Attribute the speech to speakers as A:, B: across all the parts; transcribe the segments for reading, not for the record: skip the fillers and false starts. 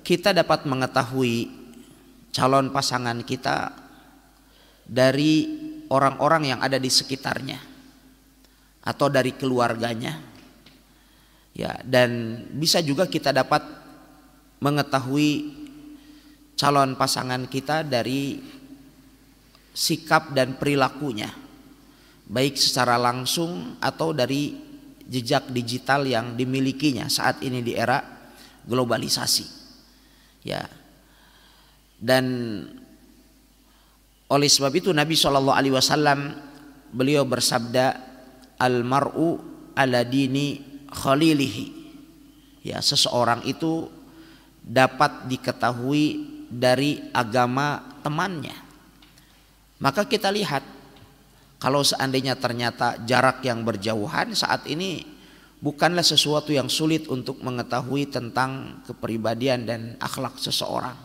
A: kita dapat mengetahui calon pasangan kita dari orang-orang yang ada di sekitarnya atau dari keluarganya, ya, dan bisa juga kita dapat mengetahui calon pasangan kita dari sikap dan perilakunya, baik secara langsung atau dari jejak digital yang dimilikinya saat ini di era globalisasi, ya. Dan oleh sebab itu Nabi SAW beliau bersabda, al-mar'u ala dini khalilihi, ya, seseorang itu dapat diketahui dari agama temannya. Maka kita lihat, kalau seandainya ternyata jarak yang berjauhan saat ini bukanlah sesuatu yang sulit untuk mengetahui tentang kepribadian dan akhlak seseorang.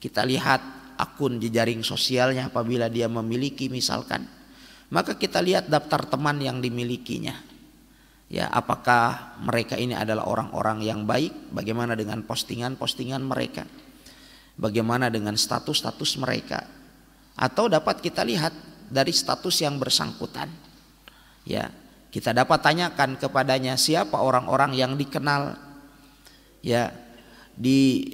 A: Kita lihat akun jejaring sosialnya apabila dia memiliki misalkan, maka kita lihat daftar teman yang dimilikinya. Ya, apakah mereka ini adalah orang-orang yang baik? Bagaimana dengan postingan-postingan mereka? Bagaimana dengan status-status mereka? Atau dapat kita lihat dari status yang bersangkutan. Ya, kita dapat tanyakan kepadanya siapa orang-orang yang dikenal, ya, di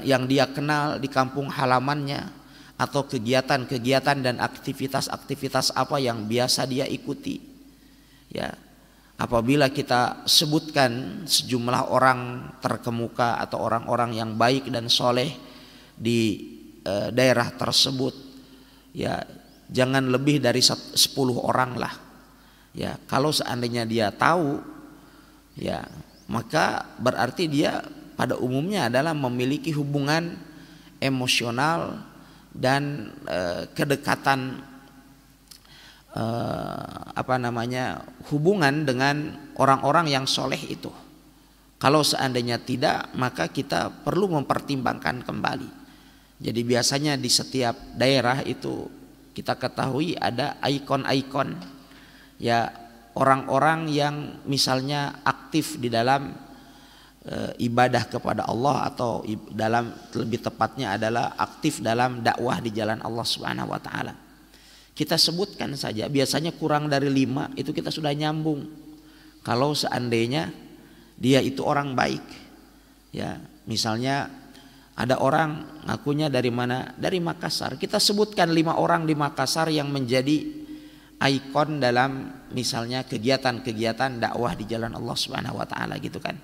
A: yang dia kenal di kampung halamannya, atau kegiatan-kegiatan dan aktivitas-aktivitas apa yang biasa dia ikuti. Ya, apabila kita sebutkan sejumlah orang terkemuka atau orang-orang yang baik dan soleh di daerah tersebut, ya, jangan lebih dari 10 orang lah. Ya, kalau seandainya dia tahu, ya, maka berarti dia pada umumnya adalah memiliki hubungan emosional dan kedekatan, hubungan dengan orang-orang yang soleh itu. Kalau seandainya tidak, maka kita perlu mempertimbangkan kembali. Jadi biasanya di setiap daerah itu kita ketahui ada ikon-ikon, ya, orang-orang yang misalnya aktif di dalam ibadah kepada Allah, atau dalam lebih tepatnya adalah aktif dalam dakwah di jalan Allah Subhanahu wa taala. Kita sebutkan saja, biasanya kurang dari 5 itu kita sudah nyambung. Kalau seandainya dia itu orang baik, ya, misalnya ada orang ngakunya dari mana? Dari Makassar. Kita sebutkan 5 orang di Makassar yang menjadi ikon dalam misalnya kegiatan-kegiatan dakwah di jalan Allah Subhanahu wa taala gitu kan.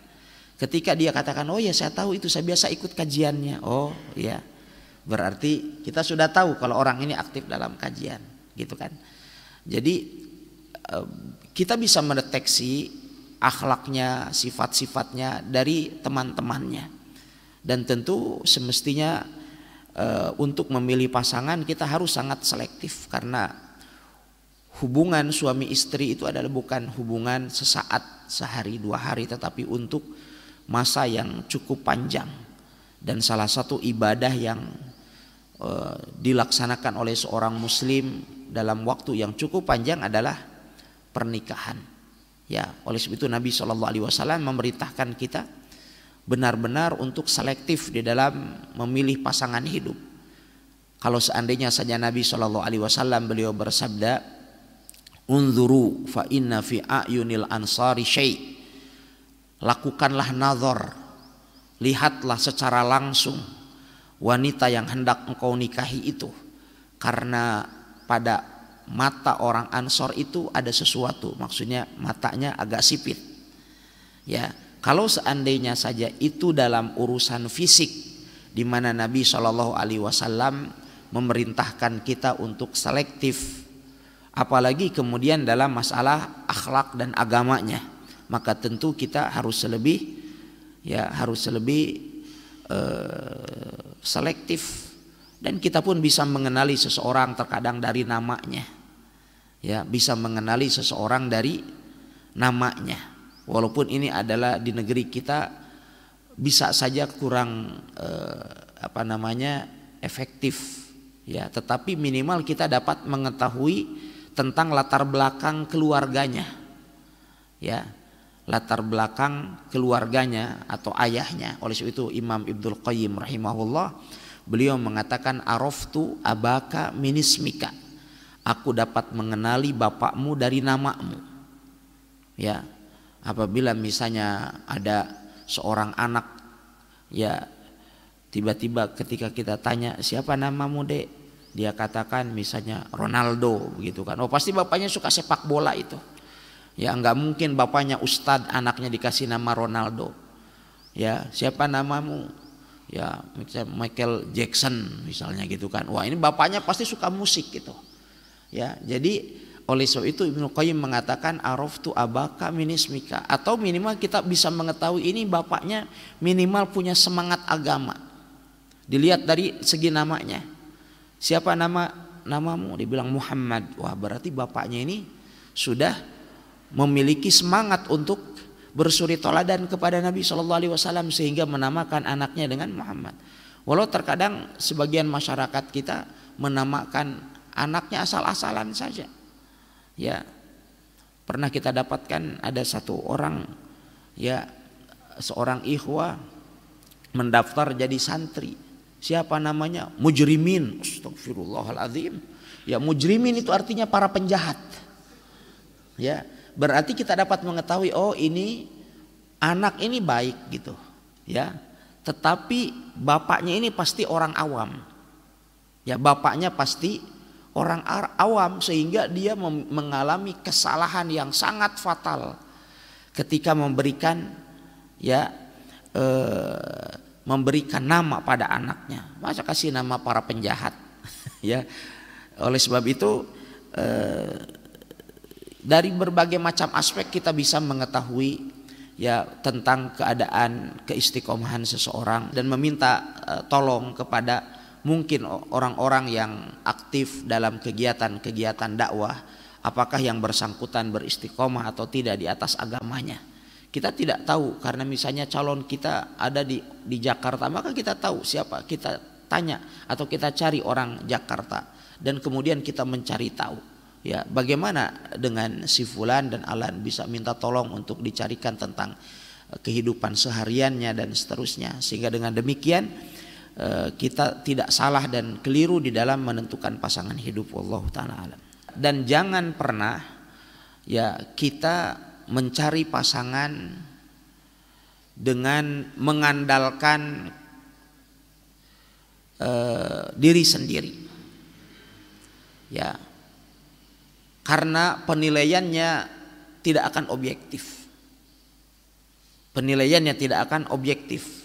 A: Ketika dia katakan, "Oh ya, saya tahu itu, saya biasa ikut kajiannya." Oh, ya. Berarti kita sudah tahu kalau orang ini aktif dalam kajian, gitu kan. Jadi kita bisa mendeteksi akhlaknya, sifat-sifatnya dari teman-temannya. Dan tentu semestinya untuk memilih pasangan kita harus sangat selektif, karena hubungan suami istri itu adalah bukan hubungan sesaat, sehari 2 hari, tetapi untuk masa yang cukup panjang. Dan salah satu ibadah yang dilaksanakan oleh seorang muslim dalam waktu yang cukup panjang adalah pernikahan. Ya, oleh sebab itu Nabi SAW memerintahkan kita benar-benar untuk selektif di dalam memilih pasangan hidup. Kalau seandainya saja Nabi SAW beliau bersabda, "Unzuru fa inna fi a'yunil ansari syai'." Lakukanlah nazar, lihatlah secara langsung wanita yang hendak engkau nikahi itu, karena pada mata orang Ansor itu ada sesuatu, maksudnya matanya agak sipit. Ya, kalau seandainya saja itu dalam urusan fisik, di mana Nabi SAW memerintahkan kita untuk selektif, apalagi kemudian dalam masalah akhlak dan agamanya, maka tentu kita harus lebih selektif. Dan kita pun bisa mengenali seseorang terkadang dari namanya, ya, bisa mengenali seseorang dari namanya. Walaupun ini adalah di negeri kita bisa saja kurang efektif, ya, tetapi minimal kita dapat mengetahui tentang latar belakang keluarganya, ya, latar belakang keluarganya atau ayahnya. Oleh sebab itu Imam Ibnul Qayyim rahimahullah, beliau mengatakan araftu abaka minismika, aku dapat mengenali bapakmu dari namamu. Ya, apabila misalnya ada seorang anak, ya tiba-tiba ketika kita tanya siapa namamu dek, dia katakan misalnya Ronaldo begitu kan, oh pasti bapaknya suka sepak bola itu. Ya nggak mungkin bapaknya Ustadz anaknya dikasih nama Ronaldo. Ya siapa namamu? Ya Michael Jackson misalnya gitu kan. Wah ini bapaknya pasti suka musik gitu. Ya jadi oleh sebab itu Ibnu Qayyim mengatakan araftu abaka minismika, atau minimal kita bisa mengetahui ini bapaknya minimal punya semangat agama. Dilihat dari segi namanya. Siapa namamu? Dibilang Muhammad. Wah berarti bapaknya ini sudah memiliki semangat untuk bersuri toladan kepada Nabi SAW sehingga menamakan anaknya dengan Muhammad. Walau terkadang sebagian masyarakat kita menamakan anaknya asal-asalan saja. Ya, pernah kita dapatkan ada satu orang, ya seorang ikhwah mendaftar jadi santri. Siapa namanya? Mujrimin. Astagfirullahaladzim. Ya mujrimin itu artinya para penjahat. Ya, berarti kita dapat mengetahui oh ini anak ini baik gitu. Ya, tetapi bapaknya ini pasti orang awam. Ya, bapaknya pasti orang awam sehingga dia mengalami kesalahan yang sangat fatal ketika memberikan memberikan nama pada anaknya. Masa kasih nama para penjahat? Ya, oleh sebab itu dari berbagai macam aspek kita bisa mengetahui ya tentang keadaan keistiqomahan seseorang dan meminta tolong kepada mungkin orang-orang yang aktif dalam kegiatan-kegiatan dakwah, apakah yang bersangkutan beristiqomah atau tidak di atas agamanya. Kita tidak tahu, karena misalnya calon kita ada di Jakarta, maka kita tahu siapa, kita tanya atau kita cari orang Jakarta dan kemudian kita mencari tahu ya bagaimana dengan si fulan dan alan, bisa minta tolong untuk dicarikan tentang kehidupan sehariannya dan seterusnya, sehingga dengan demikian kita tidak salah dan keliru di dalam menentukan pasangan hidup. Wallahu ta'ala alam. Dan jangan pernah ya kita mencari pasangan dengan mengandalkan diri sendiri. Ya. Karena penilaiannya tidak akan objektif. Penilaiannya tidak akan objektif.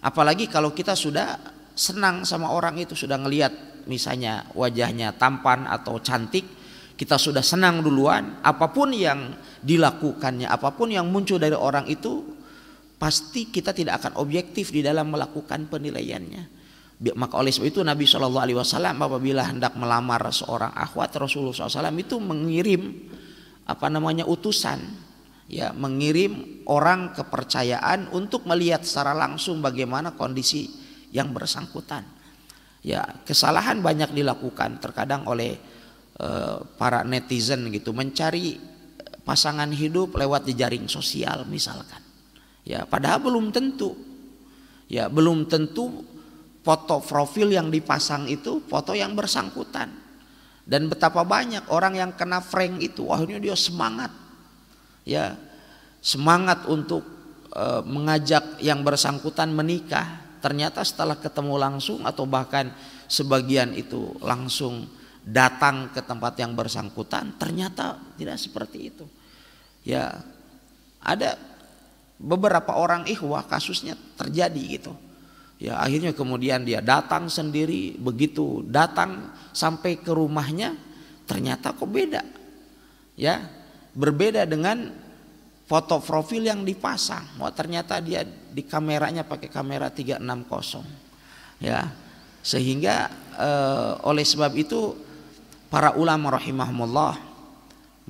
A: Apalagi kalau kita sudah senang sama orang itu, sudah ngelihat misalnya wajahnya tampan atau cantik, kita sudah senang duluan, apapun yang dilakukannya, apapun yang muncul dari orang itu, pasti kita tidak akan objektif di dalam melakukan penilaiannya. Maka oleh sebab itu Nabi SAW apabila hendak melamar seorang akhwat, Rasulullah SAW itu mengirim utusan, ya mengirim orang kepercayaan untuk melihat secara langsung bagaimana kondisi yang bersangkutan. Ya kesalahan banyak dilakukan terkadang oleh para netizen gitu, mencari pasangan hidup lewat jejaring sosial misalkan. Ya padahal belum tentu. Ya belum tentu foto profil yang dipasang itu foto yang bersangkutan. Dan betapa banyak orang yang kena prank itu, akhirnya dia semangat. Ya, semangat untuk mengajak yang bersangkutan menikah. Ternyata setelah ketemu langsung atau bahkan sebagian itu langsung datang ke tempat yang bersangkutan, ternyata tidak seperti itu. Ya, ada beberapa orang ikhwah kasusnya terjadi gitu. Ya akhirnya kemudian dia datang sendiri, begitu datang sampai ke rumahnya ternyata kok beda. Ya, berbeda dengan foto profil yang dipasang. Wah, ternyata dia di kameranya pakai kamera 360. Ya. Sehingga oleh sebab itu para ulama rahimahumullah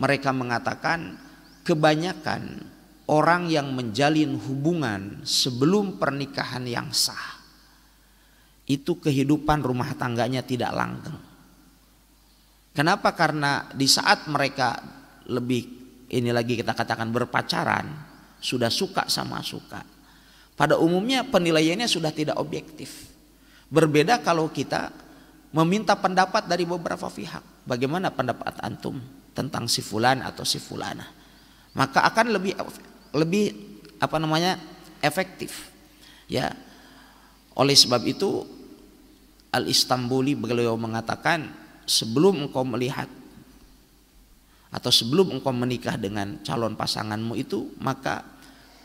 A: mereka mengatakan kebanyakan orang yang menjalin hubungan sebelum pernikahan yang sah itu kehidupan rumah tangganya tidak langgeng. Kenapa? Karena di saat mereka lebih ini lagi kita katakan berpacaran, sudah suka sama suka. Pada umumnya penilaiannya sudah tidak objektif. Berbeda kalau kita meminta pendapat dari beberapa pihak. Bagaimana pendapat antum tentang si fulan atau si fulana? Maka akan lebih efektif. Ya. Oleh sebab itu Al-Istanbuli beliau mengatakan, sebelum engkau melihat atau sebelum engkau menikah dengan calon pasanganmu itu, maka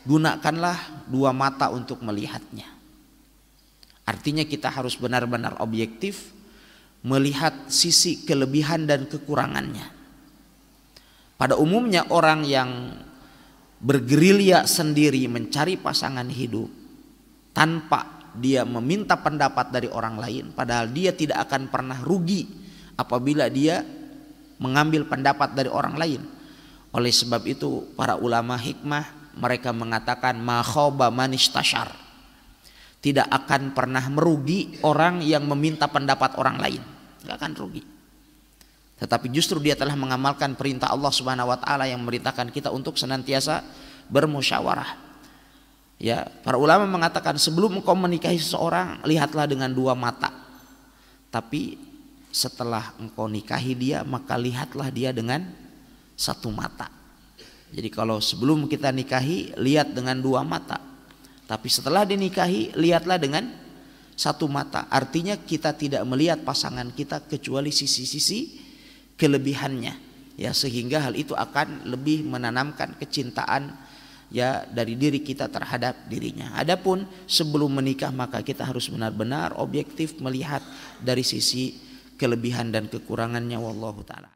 A: gunakanlah dua mata untuk melihatnya. Artinya kita harus benar-benar objektif melihat sisi kelebihan dan kekurangannya. Pada umumnya orang yang bergerilya sendiri mencari pasangan hidup tanpa dia meminta pendapat dari orang lain, padahal dia tidak akan pernah rugi apabila dia mengambil pendapat dari orang lain. Oleh sebab itu para ulama hikmah mereka mengatakan ma khaba man istashar. Tidak akan pernah merugi orang yang meminta pendapat orang lain, tidak akan rugi. Tetapi justru dia telah mengamalkan perintah Allah Subhanahu wa taala yang memerintahkan kita untuk senantiasa bermusyawarah. Ya, para ulama mengatakan sebelum engkau menikahi seseorang, lihatlah dengan dua mata. Tapi setelah engkau nikahi dia, maka lihatlah dia dengan satu mata. Jadi kalau sebelum kita nikahi, lihat dengan dua mata. Tapi setelah dinikahi, lihatlah dengan satu mata. Artinya kita tidak melihat pasangan kita kecuali sisi-sisi kelebihannya. Ya, sehingga hal itu akan lebih menanamkan kecintaan ya dari diri kita terhadap dirinya. Adapun sebelum menikah maka kita harus benar-benar objektif melihat dari sisi kelebihan dan kekurangannya, wallahu taala.